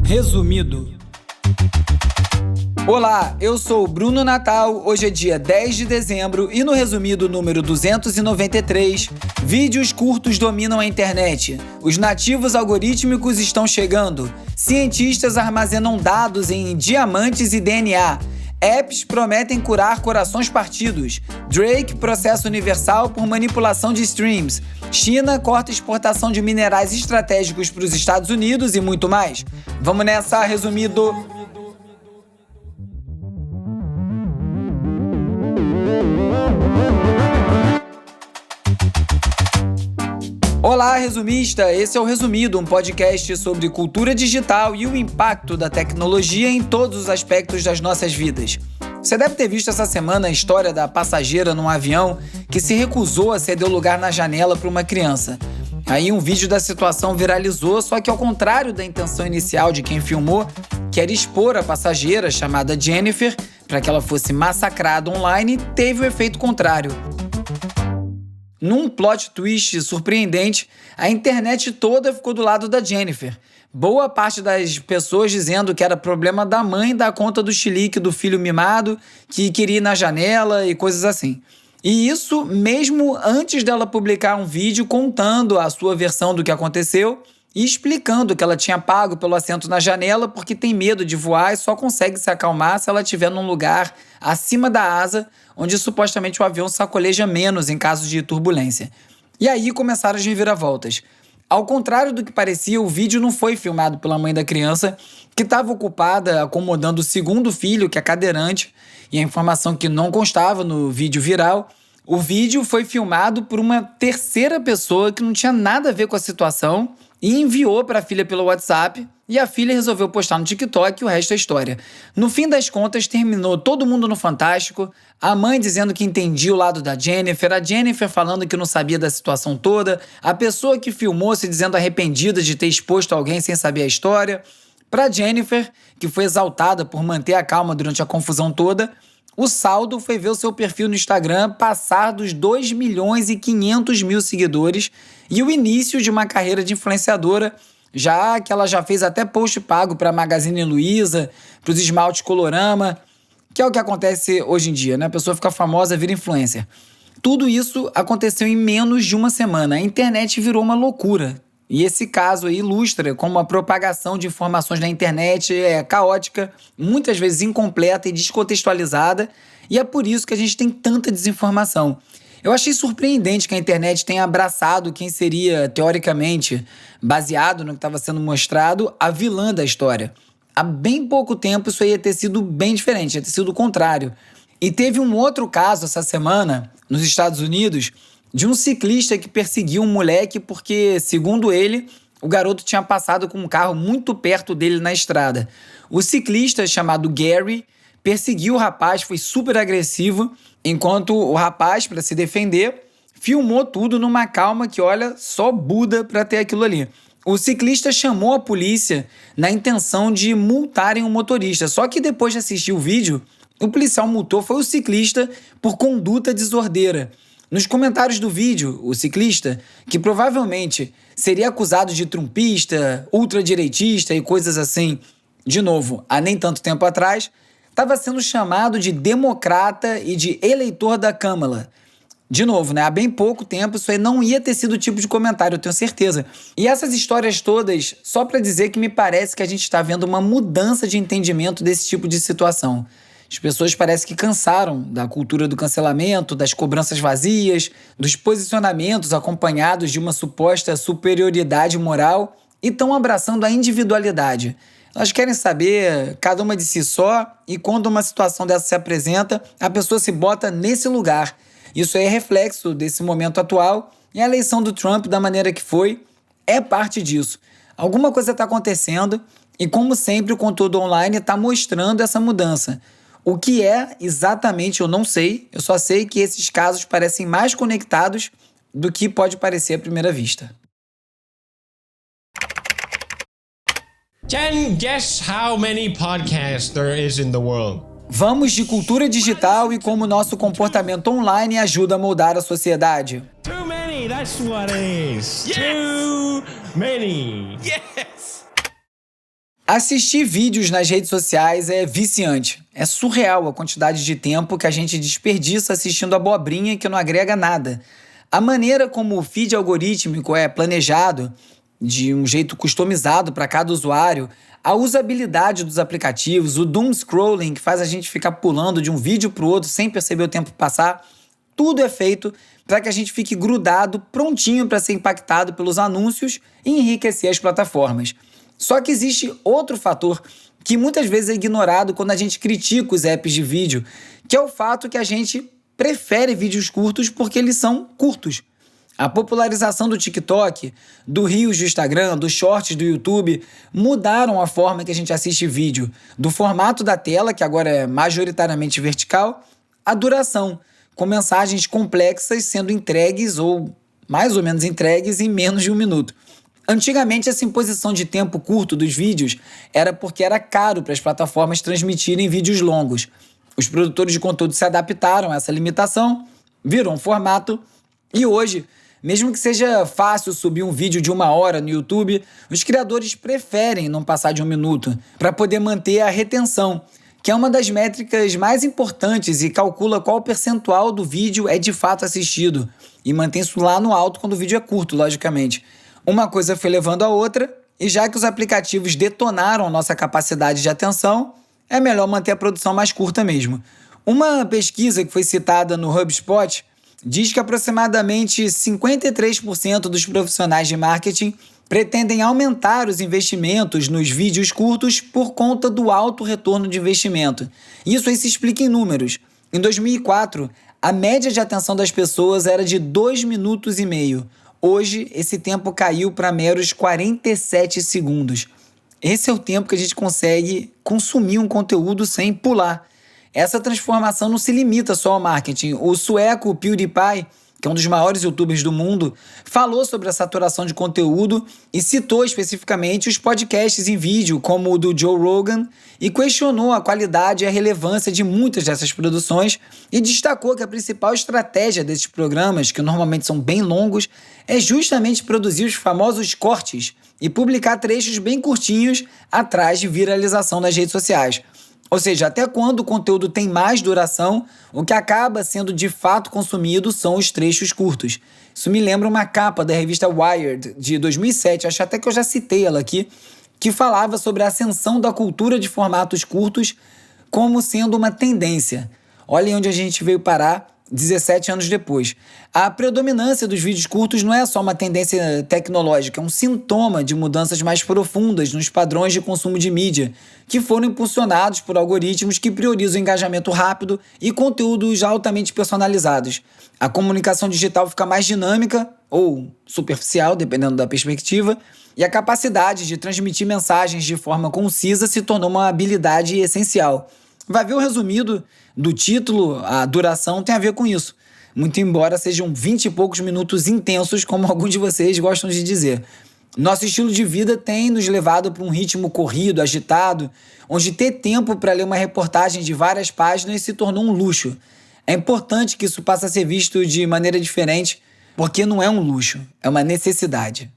Resumido. Olá, eu sou o Bruno Natal, hoje é dia 10 de dezembro e no resumido número 293, vídeos curtos dominam a internet. Os nativos algorítmicos estão chegando. Cientistas armazenam dados em diamantes e DNA. Apps prometem curar corações partidos. Drake processa Universal por manipulação de streams. China corta exportação de minerais estratégicos para os Estados Unidos e muito mais. Vamos nessa, resumido. Olá, resumista! Esse é o Resumido, um podcast sobre cultura digital e o impacto da tecnologia em todos os aspectos das nossas vidas. Você deve ter visto essa semana a história da passageira num avião que se recusou a ceder o lugar na janela para uma criança. Aí um vídeo da situação viralizou, só que ao contrário da intenção inicial de quem filmou, que era expor a passageira, chamada Jennifer, para que ela fosse massacrada online, teve o efeito contrário. Num plot twist surpreendente, a internet toda ficou do lado da Jennifer. Boa parte das pessoas dizendo que era problema da mãe dar conta do chilique do filho mimado, que queria ir na janela e coisas assim. E isso mesmo antes dela publicar um vídeo contando a sua versão do que aconteceu e explicando que ela tinha pago pelo assento na janela porque tem medo de voar e só consegue se acalmar se ela estiver num lugar acima da asa, onde supostamente o avião sacoleja menos em caso de turbulência. E aí começaram as reviravoltas. Ao contrário do que parecia, o vídeo não foi filmado pela mãe da criança, que estava ocupada acomodando o segundo filho, que é cadeirante, e a informação que não constava no vídeo viral. O vídeo foi filmado por uma terceira pessoa que não tinha nada a ver com a situação e enviou para a filha pelo WhatsApp, e a filha resolveu postar no TikTok e o resto é história. No fim das contas, terminou todo mundo no Fantástico, a mãe dizendo que entendia o lado da Jennifer, a Jennifer falando que não sabia da situação toda, a pessoa que filmou se dizendo arrependida de ter exposto alguém sem saber a história. Para Jennifer, que foi exaltada por manter a calma durante a confusão toda, o saldo foi ver o seu perfil no Instagram passar dos 2.500.000 seguidores e o início de uma carreira de influenciadora, já que ela já fez até post pago para a Magazine Luiza, para os esmaltes Colorama, que é o que acontece hoje em dia, né? A pessoa fica famosa, vira influencer. Tudo isso aconteceu em menos de uma semana. A internet virou uma loucura. E esse caso aí ilustra como a propagação de informações na internet é caótica, muitas vezes incompleta e descontextualizada, e é por isso que a gente tem tanta desinformação. Eu achei surpreendente que a internet tenha abraçado quem seria, teoricamente, baseado no que estava sendo mostrado, a vilã da história. Há bem pouco tempo isso aí ia ter sido bem diferente, ia ter sido o contrário. E teve um outro caso essa semana, nos Estados Unidos, de um ciclista que perseguiu um moleque porque, segundo ele, o garoto tinha passado com um carro muito perto dele na estrada. O ciclista, chamado Gary, perseguiu o rapaz, foi super agressivo, enquanto o rapaz, para se defender, filmou tudo numa calma que, olha, só Buda para ter aquilo ali. O ciclista chamou a polícia na intenção de multarem o motorista, só que depois de assistir o vídeo, o policial multou foi o ciclista por conduta desordeira. Nos comentários do vídeo, o ciclista, que provavelmente seria acusado de trumpista, ultradireitista e coisas assim, de novo, há nem tanto tempo atrás, estava sendo chamado de democrata e de eleitor da Câmara. De novo, né? Há bem pouco tempo isso aí não ia ter sido o tipo de comentário, eu tenho certeza. E essas histórias todas, só para dizer que me parece que a gente está vendo uma mudança de entendimento desse tipo de situação. As pessoas parecem que cansaram da cultura do cancelamento, das cobranças vazias, dos posicionamentos acompanhados de uma suposta superioridade moral e estão abraçando a individualidade. Elas querem saber cada uma de si só e quando uma situação dessa se apresenta, a pessoa se bota nesse lugar. Isso é reflexo desse momento atual e a eleição do Trump, da maneira que foi, é parte disso. Alguma coisa está acontecendo e, como sempre, o conteúdo online está mostrando essa mudança. O que é exatamente eu não sei, eu só sei que esses casos parecem mais conectados do que pode parecer à primeira vista. Can guess how many podcasts there is in the world? Vamos de cultura digital e como nosso comportamento online ajuda a moldar a sociedade. Too many, that's what it is. Yes! Too many. Yes! Assistir vídeos nas redes sociais é viciante. É surreal a quantidade de tempo que a gente desperdiça assistindo abobrinha que não agrega nada. A maneira como o feed algorítmico é planejado, de um jeito customizado para cada usuário, a usabilidade dos aplicativos, o doom scrolling que faz a gente ficar pulando de um vídeo para o outro sem perceber o tempo passar, tudo é feito para que a gente fique grudado, prontinho para ser impactado pelos anúncios e enriquecer as plataformas. Só que existe outro fator que muitas vezes é ignorado quando a gente critica os apps de vídeo, que é o fato que a gente prefere vídeos curtos porque eles são curtos. A popularização do TikTok, do Reels do Instagram, dos Shorts do YouTube mudaram a forma que a gente assiste vídeo, do formato da tela, que agora é majoritariamente vertical, à duração, com mensagens complexas sendo entregues ou mais ou menos entregues em menos de 1 minuto. Antigamente, essa imposição de tempo curto dos vídeos era porque era caro para as plataformas transmitirem vídeos longos. Os produtores de conteúdo se adaptaram a essa limitação, viram um formato e hoje, mesmo que seja fácil subir um vídeo de 1 hora no YouTube, os criadores preferem não passar de 1 minuto para poder manter a retenção, que é uma das métricas mais importantes e calcula qual percentual do vídeo é de fato assistido e mantém isso lá no alto quando o vídeo é curto, logicamente. Uma coisa foi levando a outra, e já que os aplicativos detonaram a nossa capacidade de atenção, é melhor manter a produção mais curta mesmo. Uma pesquisa que foi citada no HubSpot diz que aproximadamente 53% dos profissionais de marketing pretendem aumentar os investimentos nos vídeos curtos por conta do alto retorno de investimento. Isso aí se explica em números. Em 2004, a média de atenção das pessoas era de 2,5 minutos. Hoje, esse tempo caiu para meros 47 segundos. Esse é o tempo que a gente consegue consumir um conteúdo sem pular. Essa transformação não se limita só ao marketing. O sueco PewDiePie, que é um dos maiores youtubers do mundo, falou sobre a saturação de conteúdo e citou especificamente os podcasts em vídeo, como o do Joe Rogan, e questionou a qualidade e a relevância de muitas dessas produções e destacou que a principal estratégia desses programas, que normalmente são bem longos, é justamente produzir os famosos cortes e publicar trechos bem curtinhos atrás de viralização nas redes sociais. Ou seja, até quando o conteúdo tem mais duração, o que acaba sendo de fato consumido são os trechos curtos. Isso me lembra uma capa da revista Wired, de 2007, acho até que eu já citei ela aqui, que falava sobre a ascensão da cultura de formatos curtos como sendo uma tendência. Olhem onde a gente veio parar 17 anos depois. A predominância dos vídeos curtos não é só uma tendência tecnológica, é um sintoma de mudanças mais profundas nos padrões de consumo de mídia, que foram impulsionados por algoritmos que priorizam engajamento rápido e conteúdos altamente personalizados. A comunicação digital fica mais dinâmica ou superficial, dependendo da perspectiva, e a capacidade de transmitir mensagens de forma concisa se tornou uma habilidade essencial. Vai ver o resumido do título, a duração tem a ver com isso. Muito embora sejam 20 e poucos minutos intensos, como alguns de vocês gostam de dizer. Nosso estilo de vida tem nos levado para um ritmo corrido, agitado, onde ter tempo para ler uma reportagem de várias páginas se tornou um luxo. É importante que isso passe a ser visto de maneira diferente, porque não é um luxo, é uma necessidade.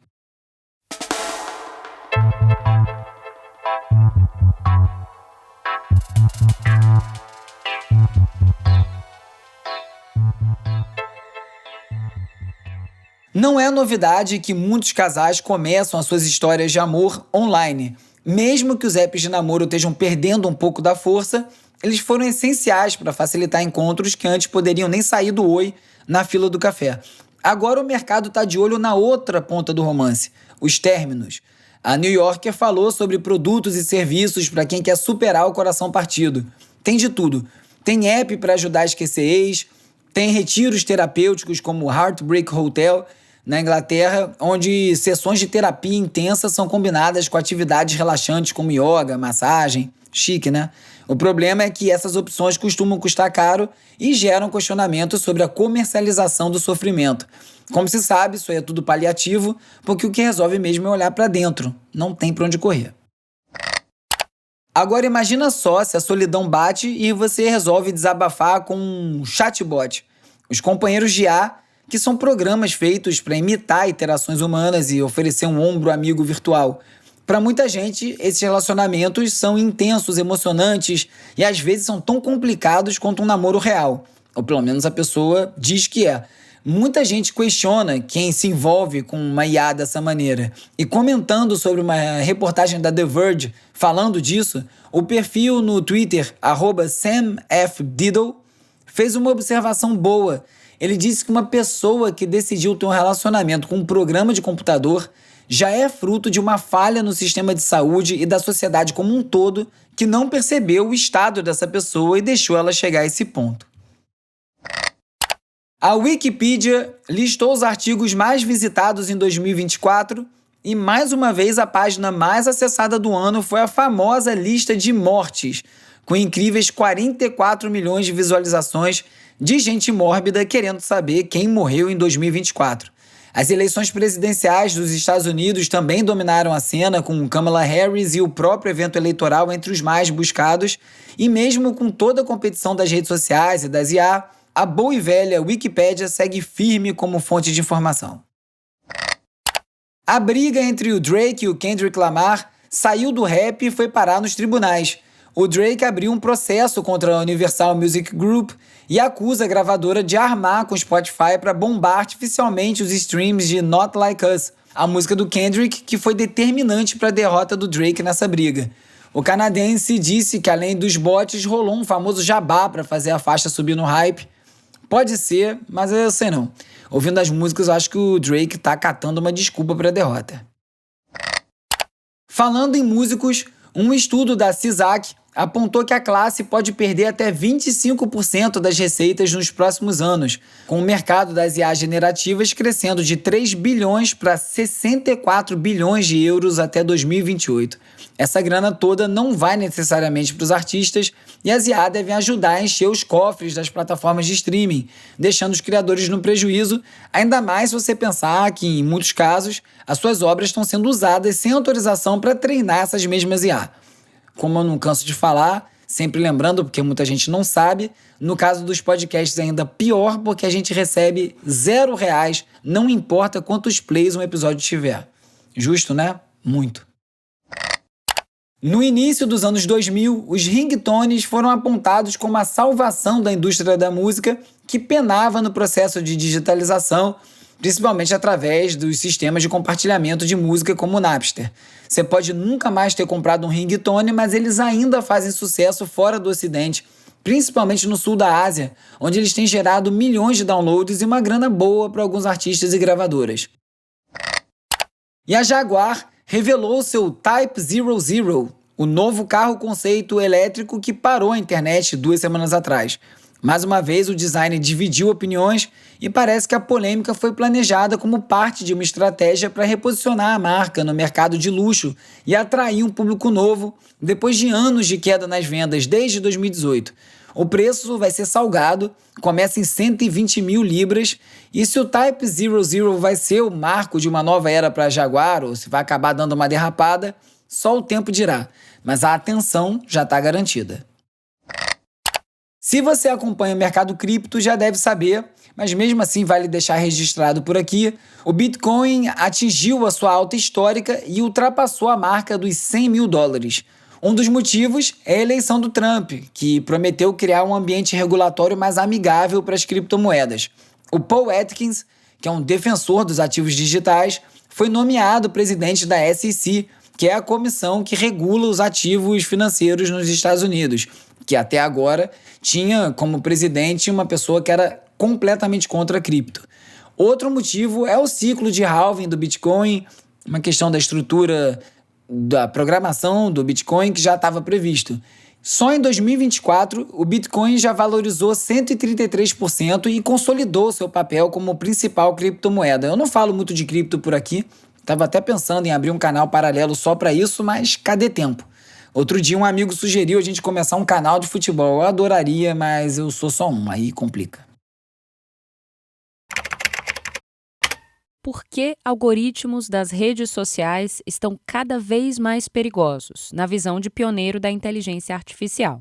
Não é novidade que muitos casais começam as suas histórias de amor online. Mesmo que os apps de namoro estejam perdendo um pouco da força, eles foram essenciais para facilitar encontros que antes poderiam nem sair do oi na fila do café. Agora o mercado está de olho na outra ponta do romance, os términos. A New Yorker falou sobre produtos e serviços para quem quer superar o coração partido. Tem de tudo. Tem app para ajudar a esquecer ex, tem retiros terapêuticos como o Heartbreak Hotel, na Inglaterra, onde sessões de terapia intensa são combinadas com atividades relaxantes como yoga, massagem. Chique, né? O problema é que essas opções costumam custar caro e geram questionamentos sobre a comercialização do sofrimento. Como se sabe, isso aí é tudo paliativo, porque o que resolve mesmo é olhar para dentro. Não tem para onde correr. Agora imagina só se a solidão bate e você resolve desabafar com um chatbot. Os companheiros de IA, que são programas feitos para imitar interações humanas e oferecer um ombro amigo virtual. Para muita gente, esses relacionamentos são intensos, emocionantes e às vezes são tão complicados quanto um namoro real. Ou pelo menos a pessoa diz que é. Muita gente questiona quem se envolve com uma IA dessa maneira. E comentando sobre uma reportagem da The Verge falando disso, o perfil no Twitter, @SamFDiddle, fez uma observação boa. Ele disse que uma pessoa que decidiu ter um relacionamento com um programa de computador já é fruto de uma falha no sistema de saúde e da sociedade como um todo que não percebeu o estado dessa pessoa e deixou ela chegar a esse ponto. A Wikipedia listou os artigos mais visitados em 2024 e, mais uma vez, a página mais acessada do ano foi a famosa lista de mortes, com incríveis 44 milhões de visualizações de gente mórbida querendo saber quem morreu em 2024. As eleições presidenciais dos Estados Unidos também dominaram a cena, com Kamala Harris e o próprio evento eleitoral entre os mais buscados, e mesmo com toda a competição das redes sociais e das IA, a boa e velha Wikipédia segue firme como fonte de informação. A briga entre o Drake e o Kendrick Lamar saiu do rap e foi parar nos tribunais. O Drake abriu um processo contra a Universal Music Group e acusa a gravadora de armar com o Spotify para bombar artificialmente os streams de Not Like Us, a música do Kendrick que foi determinante para a derrota do Drake nessa briga. O canadense disse que além dos bots rolou um famoso jabá para fazer a faixa subir no hype. Pode ser, mas eu sei não. Ouvindo as músicas, eu acho que o Drake tá catando uma desculpa para a derrota. Falando em músicos, um estudo da CISAC apontou que a classe pode perder até 25% das receitas nos próximos anos, com o mercado das IA generativas crescendo de 3 bilhões para 64 bilhões de euros até 2028. Essa grana toda não vai necessariamente para os artistas e as IA devem ajudar a encher os cofres das plataformas de streaming, deixando os criadores no prejuízo, ainda mais se você pensar que, em muitos casos, as suas obras estão sendo usadas sem autorização para treinar essas mesmas IA. Como eu não canso de falar, sempre lembrando, porque muita gente não sabe, no caso dos podcasts é ainda pior, porque a gente recebe R$0, não importa quantos plays um episódio tiver. Justo, né? Muito. No início dos anos 2000, os ringtones foram apontados como a salvação da indústria da música, que penava no processo de digitalização, principalmente através dos sistemas de compartilhamento de música como o Napster. Você pode nunca mais ter comprado um ringtone, mas eles ainda fazem sucesso fora do Ocidente, principalmente no sul da Ásia, onde eles têm gerado milhões de downloads e uma grana boa para alguns artistas e gravadoras. E a Jaguar revelou seu Type 00, o novo carro conceito elétrico que parou a internet 2 semanas atrás. Mais uma vez, o design dividiu opiniões e parece que a polêmica foi planejada como parte de uma estratégia para reposicionar a marca no mercado de luxo e atrair um público novo depois de anos de queda nas vendas desde 2018. O preço vai ser salgado, começa em 120 mil libras, e se o Type 00 vai ser o marco de uma nova era para a Jaguar ou se vai acabar dando uma derrapada, só o tempo dirá, mas a atenção já está garantida. Se você acompanha o mercado cripto, já deve saber, mas mesmo assim vale deixar registrado por aqui, o Bitcoin atingiu a sua alta histórica e ultrapassou a marca dos $100 mil. Um dos motivos é a eleição do Trump, que prometeu criar um ambiente regulatório mais amigável para as criptomoedas. O Paul Atkins, que é um defensor dos ativos digitais, foi nomeado presidente da SEC, que é a comissão que regula os ativos financeiros nos Estados Unidos, que até agora tinha como presidente uma pessoa que era completamente contra a cripto. Outro motivo é o ciclo de halving do Bitcoin, uma questão da estrutura da programação do Bitcoin que já estava previsto. Só em 2024, o Bitcoin já valorizou 133% e consolidou seu papel como principal criptomoeda. Eu não falo muito de cripto por aqui, estava até pensando em abrir um canal paralelo só para isso, mas cadê tempo? Outro dia um amigo sugeriu a gente começar um canal de futebol. Eu adoraria, mas eu sou só um, aí complica. Por que algoritmos das redes sociais estão cada vez mais perigosos, na visão de pioneiro da inteligência artificial?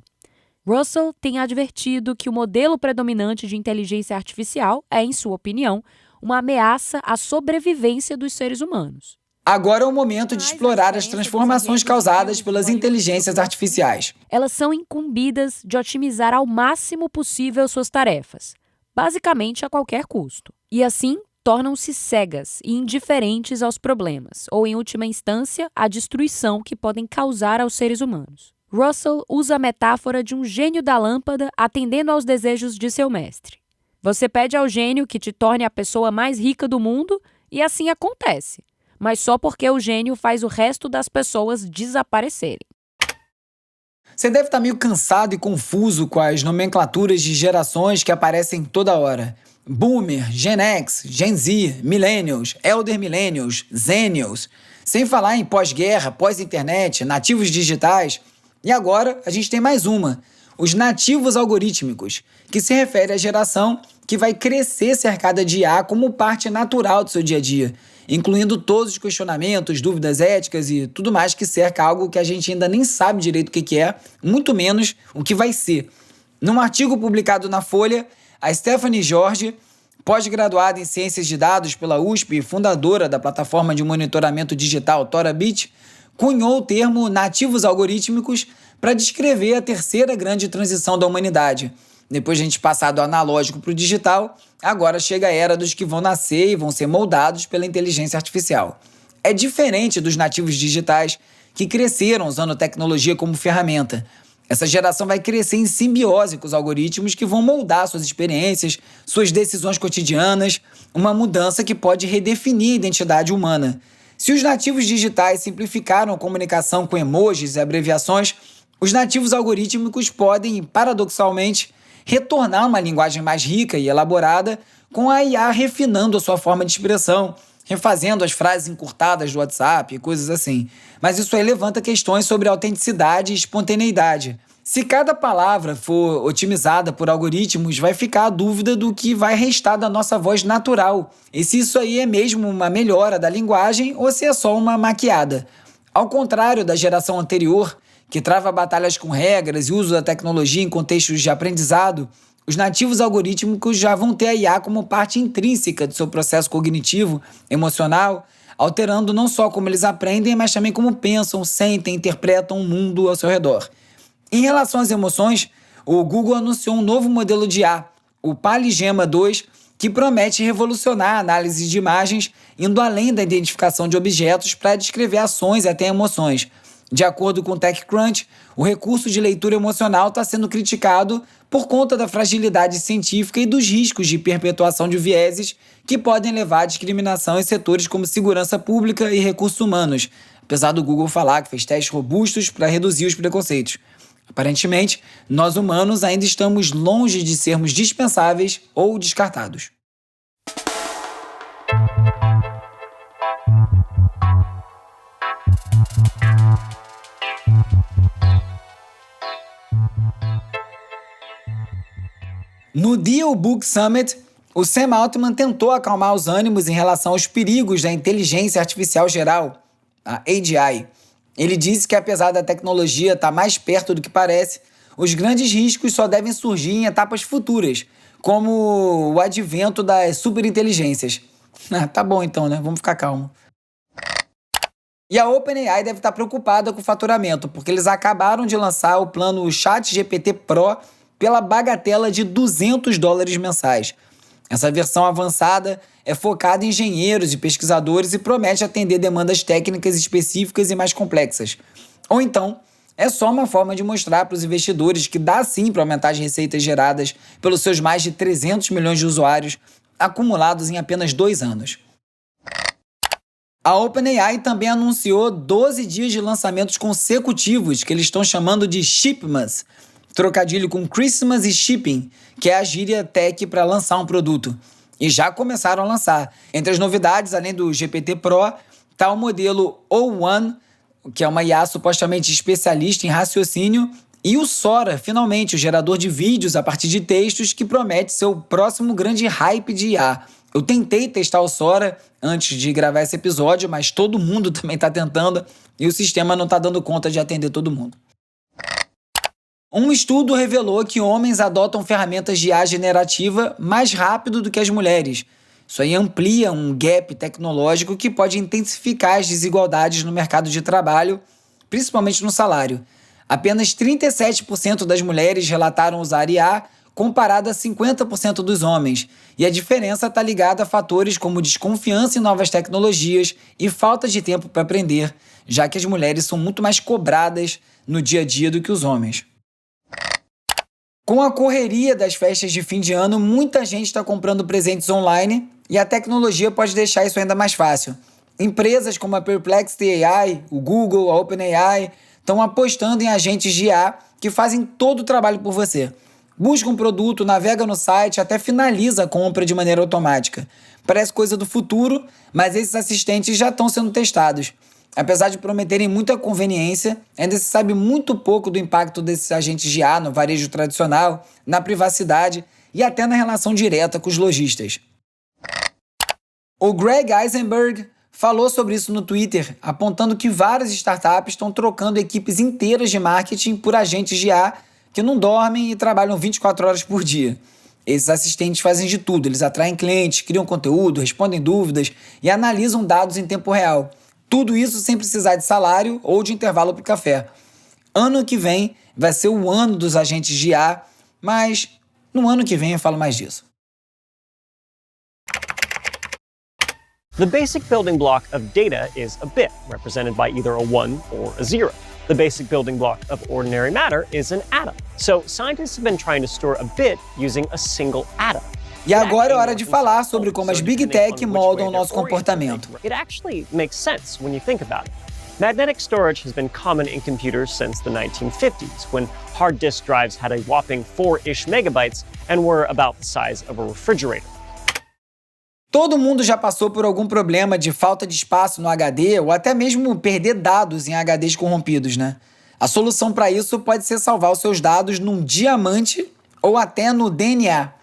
Russell tem advertido que o modelo predominante de inteligência artificial é, em sua opinião, uma ameaça à sobrevivência dos seres humanos. Agora é o momento de explorar as transformações causadas pelas inteligências artificiais. Elas são incumbidas de otimizar ao máximo possível suas tarefas, basicamente a qualquer custo. E assim, tornam-se cegas e indiferentes aos problemas, ou em última instância, à destruição que podem causar aos seres humanos. Russell usa a metáfora de um gênio da lâmpada atendendo aos desejos de seu mestre. Você pede ao gênio que te torne a pessoa mais rica do mundo e assim acontece, mas só porque o gênio faz o resto das pessoas desaparecerem. Você deve estar meio cansado e confuso com as nomenclaturas de gerações que aparecem toda hora. Boomer, Gen X, Gen Z, Millennials, Elder Millennials, Zennials, sem falar em pós-guerra, pós-internet, nativos digitais. E agora a gente tem mais uma, os nativos algorítmicos, que se refere à geração que vai crescer cercada de IA como parte natural do seu dia a dia, incluindo todos os questionamentos, dúvidas éticas e tudo mais que cerca algo que a gente ainda nem sabe direito o que é, muito menos o que vai ser. Num artigo publicado na Folha, a Stephanie Jorge, pós-graduada em Ciências de Dados pela USP e fundadora da plataforma de monitoramento digital Torabit, cunhou o termo nativos algorítmicos para descrever a terceira grande transição da humanidade. Depois de a gente passar do analógico para o digital, agora chega a era dos que vão nascer e vão ser moldados pela inteligência artificial. É diferente dos nativos digitais que cresceram usando tecnologia como ferramenta. Essa geração vai crescer em simbiose com os algoritmos que vão moldar suas experiências, suas decisões cotidianas, uma mudança que pode redefinir a identidade humana. Se os nativos digitais simplificaram a comunicação com emojis e abreviações, os nativos algorítmicos podem, paradoxalmente, retornar uma linguagem mais rica e elaborada com a IA refinando a sua forma de expressão, refazendo as frases encurtadas do WhatsApp e coisas assim. Mas isso aí levanta questões sobre autenticidade e espontaneidade. Se cada palavra for otimizada por algoritmos, vai ficar a dúvida do que vai restar da nossa voz natural. E se isso aí é mesmo uma melhora da linguagem ou se é só uma maquiada. Ao contrário da geração anterior, que trava batalhas com regras e uso da tecnologia em contextos de aprendizado, os nativos algorítmicos já vão ter a IA como parte intrínseca do seu processo cognitivo, emocional, alterando não só como eles aprendem, mas também como pensam, sentem, interpretam o mundo ao seu redor. Em relação às emoções, o Google anunciou um novo modelo de IA, o PaliGema 2, que promete revolucionar a análise de imagens, indo além da identificação de objetos para descrever ações e até emoções. De acordo com o TechCrunch, o recurso de leitura emocional está sendo criticado por conta da fragilidade científica e dos riscos de perpetuação de vieses que podem levar à discriminação em setores como segurança pública e recursos humanos, apesar do Google falar que fez testes robustos para reduzir os preconceitos. Aparentemente, nós humanos ainda estamos longe de sermos dispensáveis ou descartados. No Deal Book Summit, o Sam Altman tentou acalmar os ânimos em relação aos perigos da inteligência artificial geral, a AGI. Ele disse que apesar da tecnologia estar mais perto do que parece, os grandes riscos só devem surgir em etapas futuras, como o advento das superinteligências. Tá bom então, né? Vamos ficar calmo. E a OpenAI deve estar preocupada com o faturamento, porque eles acabaram de lançar o plano ChatGPT Pro pela bagatela de $200 mensais. Essa versão avançada é focada em engenheiros e pesquisadores e promete atender demandas técnicas específicas e mais complexas. Ou então, é só uma forma de mostrar para os investidores que dá sim para aumentar as receitas geradas pelos seus mais de 300 milhões de usuários acumulados em apenas 2 anos. A OpenAI também anunciou 12 dias de lançamentos consecutivos, que eles estão chamando de Shipmas, trocadilho com Christmas e Shipping, que é a gíria tech para lançar um produto. E já começaram a lançar. Entre as novidades, além do GPT Pro, está o modelo O1, que é uma IA supostamente especialista em raciocínio, e o Sora, finalmente, o gerador de vídeos a partir de textos que promete ser o próximo grande hype de IA. Eu tentei testar o Sora antes de gravar esse episódio, mas todo mundo também está tentando e o sistema não está dando conta de atender todo mundo. Um estudo revelou que homens adotam ferramentas de IA generativa mais rápido do que as mulheres. Isso aí amplia um gap tecnológico que pode intensificar as desigualdades no mercado de trabalho, principalmente no salário. Apenas 37% das mulheres relataram usar IA, comparado a 50% dos homens, e a diferença está ligada a fatores como desconfiança em novas tecnologias e falta de tempo para aprender, já que as mulheres são muito mais cobradas no dia a dia do que os homens. Com a correria das festas de fim de ano, muita gente está comprando presentes online e a tecnologia pode deixar isso ainda mais fácil. Empresas como a Perplexity AI, o Google, a OpenAI estão apostando em agentes de IA que fazem todo o trabalho por você. Busca um produto, navega no site, até finaliza a compra de maneira automática. Parece coisa do futuro, mas esses assistentes já estão sendo testados. Apesar de prometerem muita conveniência, ainda se sabe muito pouco do impacto desses agentes de IA no varejo tradicional, na privacidade e até na relação direta com os lojistas. O Greg Eisenberg falou sobre isso no Twitter, apontando que várias startups estão trocando equipes inteiras de marketing por agentes de IA que não dormem e trabalham 24 horas por dia. Esses assistentes fazem de tudo, eles atraem clientes, criam conteúdo, respondem dúvidas e analisam dados em tempo real. Tudo isso sem precisar de salário ou de intervalo para o café. Ano que vem vai ser o ano dos agentes de IA, mas no ano que vem eu falo mais disso. The basic building block of data is a bit, represented by either a 1 or a 0. The basic building block of ordinary matter is an atom. So scientists have been trying to store a bit using a single atom. E agora é hora de falar sobre como as Big Tech moldam o nosso comportamento. It actually makes sense when you think about it. Magnetic storage has been common in computers since the 1950s, when hard disk drives had a whopping 4-ish megabytes and were about the size of a refrigerator. Todo mundo já passou por algum problema de falta de espaço no HD ou até mesmo perder dados em HDs corrompidos, né? A solução para isso pode ser salvar os seus dados num diamante ou até no DNA.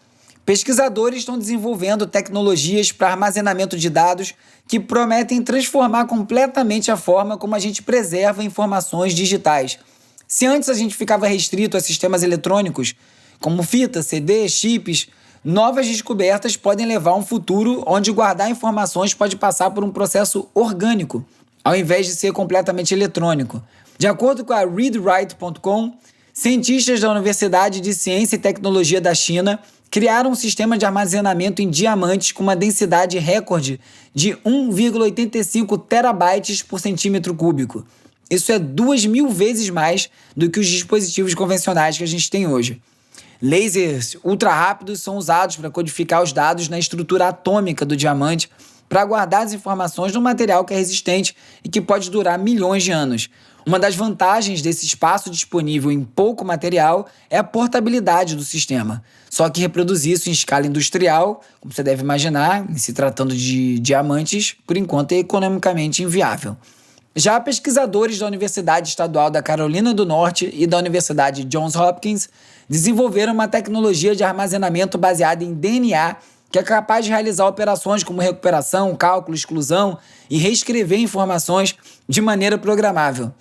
Pesquisadores estão desenvolvendo tecnologias para armazenamento de dados que prometem transformar completamente a forma como a gente preserva informações digitais. Se antes a gente ficava restrito a sistemas eletrônicos, como fita, CD, chips, novas descobertas podem levar a um futuro onde guardar informações pode passar por um processo orgânico, ao invés de ser completamente eletrônico. De acordo com a ReadWrite.com, cientistas da Universidade de Ciência e Tecnologia da China criaram um sistema de armazenamento em diamantes com uma densidade recorde de 1,85 terabytes por centímetro cúbico. Isso é 2.000 vezes mais do que os dispositivos convencionais que a gente tem hoje. Lasers ultra rápidos são usados para codificar os dados na estrutura atômica do diamante para guardar as informações num material que é resistente e que pode durar milhões de anos. Uma das vantagens desse espaço disponível em pouco material é a portabilidade do sistema. Só que reproduzir isso em escala industrial, como você deve imaginar, em se tratando de diamantes, por enquanto é economicamente inviável. Já pesquisadores da Universidade Estadual da Carolina do Norte e da Universidade Johns Hopkins desenvolveram uma tecnologia de armazenamento baseada em DNA que é capaz de realizar operações como recuperação, cálculo, exclusão e reescrever informações de maneira programável.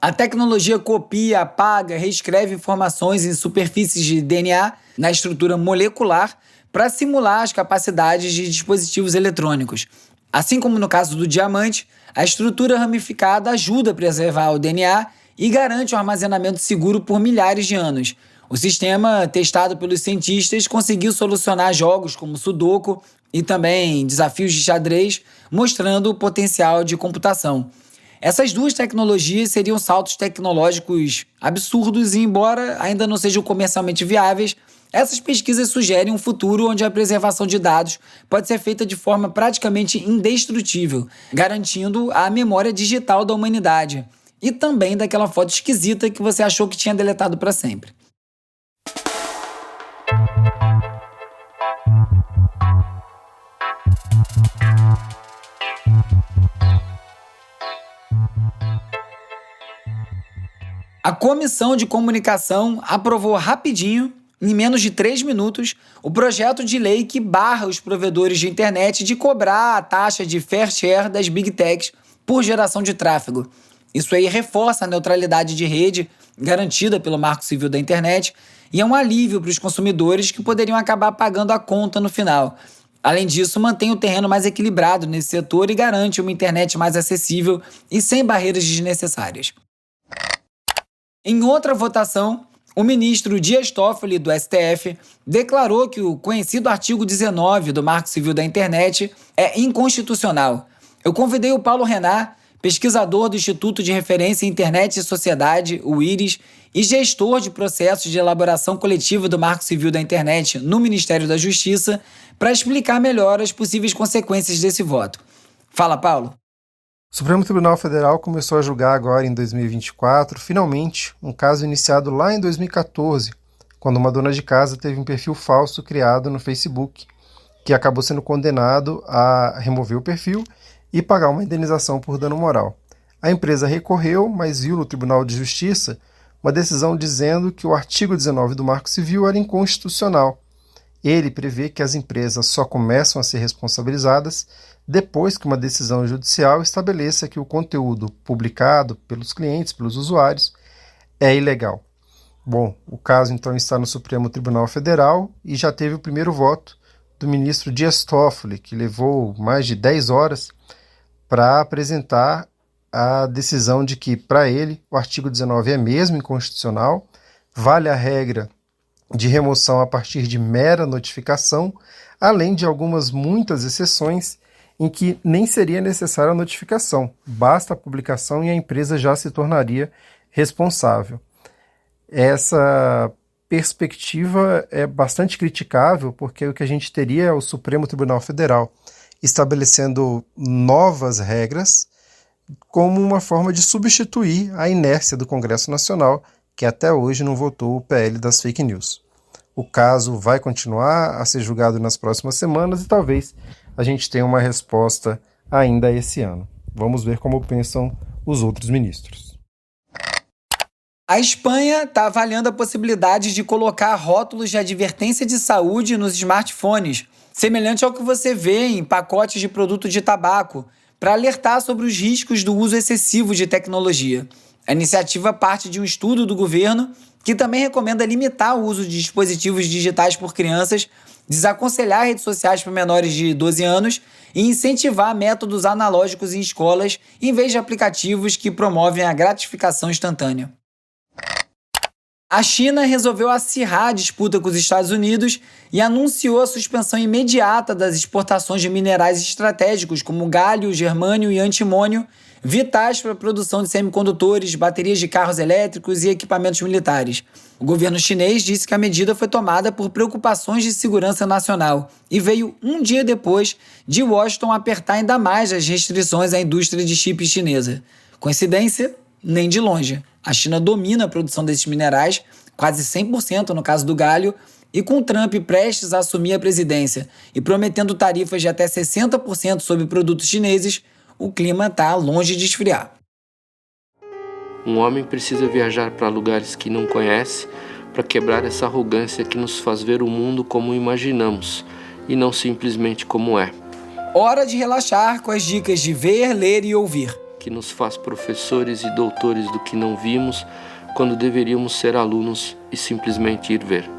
A tecnologia copia, apaga, reescreve informações em superfícies de DNA na estrutura molecular para simular as capacidades de dispositivos eletrônicos. Assim como no caso do diamante, a estrutura ramificada ajuda a preservar o DNA e garante um armazenamento seguro por milhares de anos. O sistema, testado pelos cientistas, conseguiu solucionar jogos como Sudoku e também desafios de xadrez, mostrando o potencial de computação. Essas duas tecnologias seriam saltos tecnológicos absurdos e, embora ainda não sejam comercialmente viáveis, essas pesquisas sugerem um futuro onde a preservação de dados pode ser feita de forma praticamente indestrutível, garantindo a memória digital da humanidade e também daquela foto esquisita que você achou que tinha deletado para sempre. A Comissão de Comunicação aprovou rapidinho, em menos de 3 minutos, o projeto de lei que barra os provedores de internet de cobrar a taxa de fair share das Big Techs por geração de tráfego. Isso aí reforça a neutralidade de rede garantida pelo Marco Civil da Internet e é um alívio para os consumidores que poderiam acabar pagando a conta no final. Além disso, mantém o terreno mais equilibrado nesse setor e garante uma internet mais acessível e sem barreiras desnecessárias. Em outra votação, o ministro Dias Toffoli, do STF, declarou que o conhecido artigo 19 do Marco Civil da Internet é inconstitucional. Eu convidei o Paulo Renat, pesquisador do Instituto de Referência em Internet e Sociedade, o IRIS, e gestor de processos de elaboração coletiva do Marco Civil da Internet no Ministério da Justiça, para explicar melhor as possíveis consequências desse voto. Fala, Paulo. O Supremo Tribunal Federal começou a julgar agora em 2024, finalmente, um caso iniciado lá em 2014, quando uma dona de casa teve um perfil falso criado no Facebook, que acabou sendo condenado a remover o perfil e pagar uma indenização por dano moral. A empresa recorreu, mas viu no Tribunal de Justiça uma decisão dizendo que o artigo 19 do Marco Civil era inconstitucional. Ele prevê que as empresas só começam a ser responsabilizadas depois que uma decisão judicial estabeleça que o conteúdo publicado pelos clientes, pelos usuários, é ilegal. Bom, o caso então está no Supremo Tribunal Federal e já teve o primeiro voto do ministro Dias Toffoli, que levou mais de 10 horas para apresentar a decisão de que, para ele, o artigo 19 é mesmo inconstitucional, vale a regra de remoção a partir de mera notificação, além de muitas exceções em que nem seria necessária a notificação, basta a publicação e a empresa já se tornaria responsável. Essa perspectiva é bastante criticável, porque o que a gente teria é o Supremo Tribunal Federal estabelecendo novas regras como uma forma de substituir a inércia do Congresso Nacional, que até hoje não votou o PL das fake news. O caso vai continuar a ser julgado nas próximas semanas e talvez a gente tenha uma resposta ainda esse ano. Vamos ver como pensam os outros ministros. A Espanha está avaliando a possibilidade de colocar rótulos de advertência de saúde nos smartphones, semelhante ao que você vê em pacotes de produto de tabaco, para alertar sobre os riscos do uso excessivo de tecnologia. A iniciativa parte de um estudo do governo que também recomenda limitar o uso de dispositivos digitais por crianças, desaconselhar redes sociais para menores de 12 anos e incentivar métodos analógicos em escolas em vez de aplicativos que promovem a gratificação instantânea. A China resolveu acirrar a disputa com os Estados Unidos e anunciou a suspensão imediata das exportações de minerais estratégicos como galho, germânio e antimônio, vitais para a produção de semicondutores, baterias de carros elétricos e equipamentos militares. O governo chinês disse que a medida foi tomada por preocupações de segurança nacional e veio um dia depois de Washington apertar ainda mais as restrições à indústria de chips chinesa. Coincidência? Nem de longe. A China domina a produção desses minerais, quase 100% no caso do galho, e com Trump prestes a assumir a presidência e prometendo tarifas de até 60% sobre produtos chineses, o clima está longe de esfriar. Um homem precisa viajar para lugares que não conhece para quebrar essa arrogância que nos faz ver o mundo como imaginamos e não simplesmente como é. Hora de relaxar com as dicas de ver, ler e ouvir. Que nos faz professores e doutores do que não vimos quando deveríamos ser alunos e simplesmente ir ver.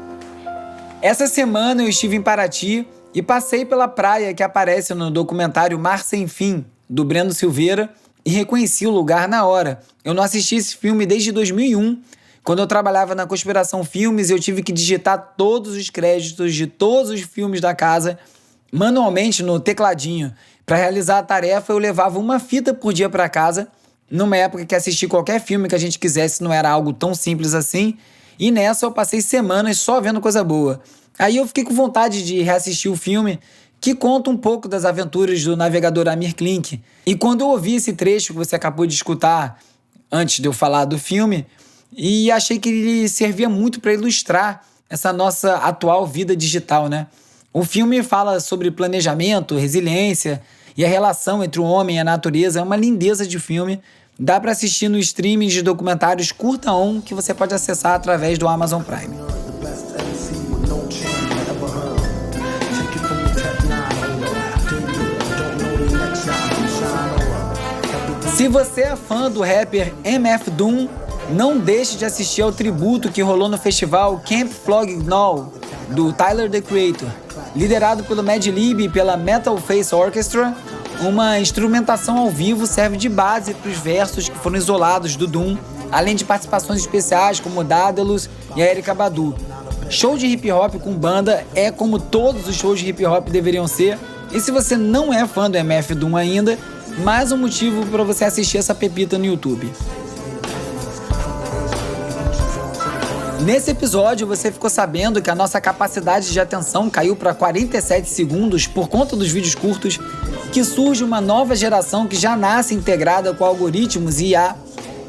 Essa semana eu estive em Paraty e passei pela praia que aparece no documentário Mar Sem Fim, do Breno Silveira, e reconheci o lugar na hora. Eu não assisti esse filme desde 2001, quando eu trabalhava na Conspiração Filmes e eu tive que digitar todos os créditos de todos os filmes da casa manualmente no tecladinho. Para realizar a tarefa, eu levava uma fita por dia para casa, numa época que assistir qualquer filme que a gente quisesse não era algo tão simples assim, e nessa eu passei semanas só vendo coisa boa. Aí eu fiquei com vontade de reassistir o filme, que conta um pouco das aventuras do navegador Amir Klink. E quando eu ouvi esse trecho que você acabou de escutar, antes de eu falar do filme, e achei que ele servia muito para ilustrar essa nossa atual vida digital, né? O filme fala sobre planejamento, resiliência e a relação entre o homem e a natureza. É uma lindeza de filme. Dá para assistir no streaming de documentários Curta On, que você pode acessar através do Amazon Prime. Se você é fã do rapper MF Doom, não deixe de assistir ao tributo que rolou no festival Camp Flog Gnaw, do Tyler, The Creator. Liderado pelo Mad Lib e pela Metal Face Orchestra, uma instrumentação ao vivo serve de base para os versos que foram isolados do Doom, além de participações especiais como Daedalus e a Erykah Badu. Show de hip hop com banda é como todos os shows de hip hop deveriam ser, e se você não é fã do MF Doom ainda, mais um motivo para você assistir essa pepita no YouTube. Nesse episódio, você ficou sabendo que a nossa capacidade de atenção caiu para 47 segundos por conta dos vídeos curtos, que surge uma nova geração que já nasce integrada com algoritmos e IA,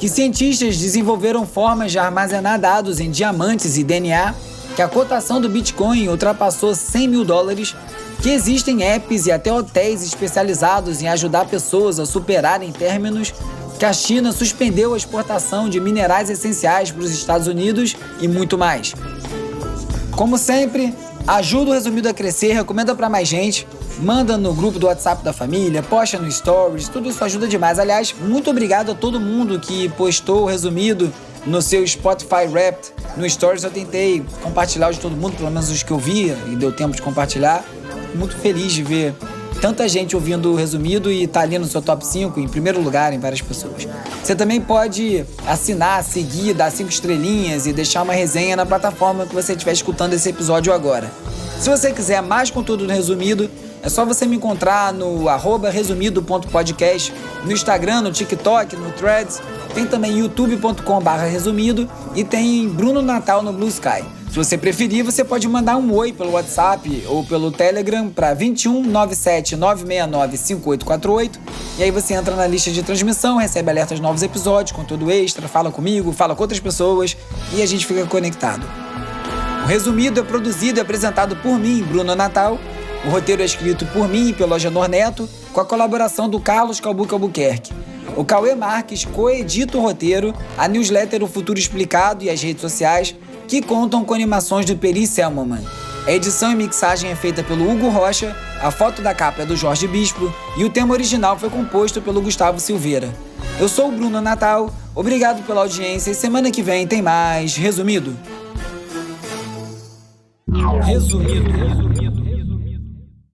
que cientistas desenvolveram formas de armazenar dados em diamantes e DNA, que a cotação do Bitcoin ultrapassou $100 mil, que existem apps e até hotéis especializados em ajudar pessoas a superarem términos, que a China suspendeu a exportação de minerais essenciais para os Estados Unidos e muito mais. Como sempre, ajuda o Resumido a crescer, recomenda para mais gente, manda no grupo do WhatsApp da família, posta no Stories, tudo isso ajuda demais. Aliás, muito obrigado a todo mundo que postou o Resumido no seu Spotify Wrapped. No Stories eu tentei compartilhar os de todo mundo, pelo menos os que eu via, e deu tempo de compartilhar. Muito feliz de ver tanta gente ouvindo o Resumido e tá ali no seu top 5, em primeiro lugar em várias pessoas. Você também pode assinar, seguir, dar 5 estrelinhas e deixar uma resenha na plataforma que você estiver escutando esse episódio agora. Se você quiser mais conteúdo do Resumido, é só você me encontrar no @resumido.podcast, no Instagram, no TikTok, no Threads, tem também youtube.com/resumido e tem Bruno Natal no Blue Sky. Se você preferir, você pode mandar um oi pelo WhatsApp ou pelo Telegram para 21 97 969 5848 e aí você entra na lista de transmissão, recebe alertas de novos episódios, conteúdo extra, fala comigo, fala com outras pessoas e a gente fica conectado. O Resumido é produzido e apresentado por mim, Bruno Natal. O roteiro é escrito por mim e pelo Agenor Neto, com a colaboração do Carlos Calbuque Albuquerque. O Cauê Marques coedita o roteiro, a newsletter O Futuro Explicado e as redes sociais, que contam com animações do Peri Selmanman. A edição e mixagem é feita pelo Hugo Rocha, a foto da capa é do Jorge Bispo e o tema original foi composto pelo Gustavo Silveira. Eu sou o Bruno Natal, obrigado pela audiência e semana que vem tem mais Resumido. Resumido.